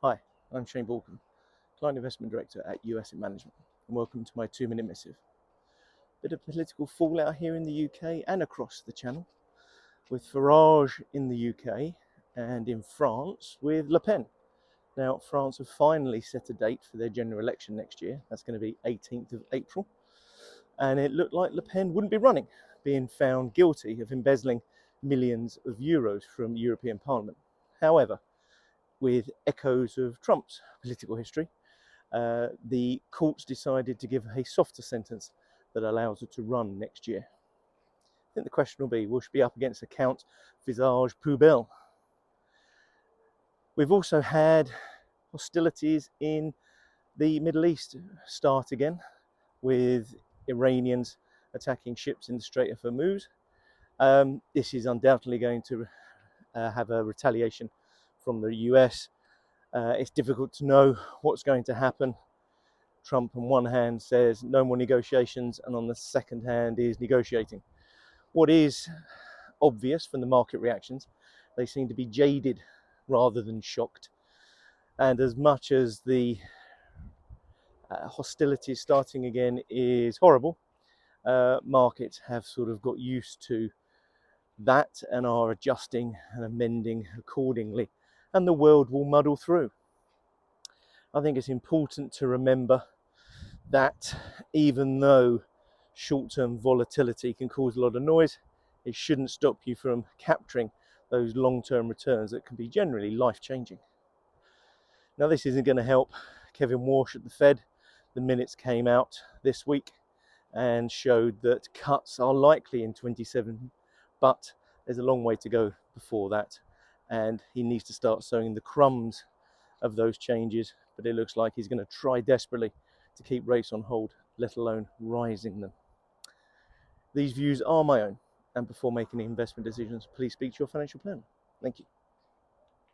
Hi, I'm Shane Balkham, Client Investment Director at US Management, and welcome to my 2-minute missive. Bit of political fallout here in the UK and across the channel, with Farage in the UK and in France with Le Pen. Now, France have finally set a date for their general election next year. That's going to be 18th of April. And it looked like Le Pen wouldn't be running, being found guilty of embezzling millions of euros from the European Parliament. However, with echoes of Trump's political history, the courts decided to give a softer sentence that allows her to run next year. I think the question will be, will she be up against a Count Visage Poubelle? We've also had hostilities in the Middle East start again, with Iranians attacking ships in the Strait of Hormuz. This is undoubtedly going to have a retaliation from the US. It's difficult to know what's going to happen. Trump on one hand says no more negotiations, and on the second hand is negotiating. What is obvious from the market reactions, they seem to be jaded rather than shocked. And as much as the hostility starting again is horrible, markets have sort of got used to that and are adjusting and amending accordingly, and the world will muddle through. I think it's important to remember that even though short-term volatility can cause a lot of noise, it shouldn't stop you from capturing those long-term returns that can be generally life-changing. Now, this isn't going to help Kevin Warsh at the Fed. The minutes came out this week and showed that cuts are likely in 27, but there's a long way to go before that, and he needs to start sowing the crumbs of those changes, but it looks like he's going to try desperately to keep rates on hold, let alone rising them. These views are my own, and before making investment decisions, please speak to your financial planner. Thank you.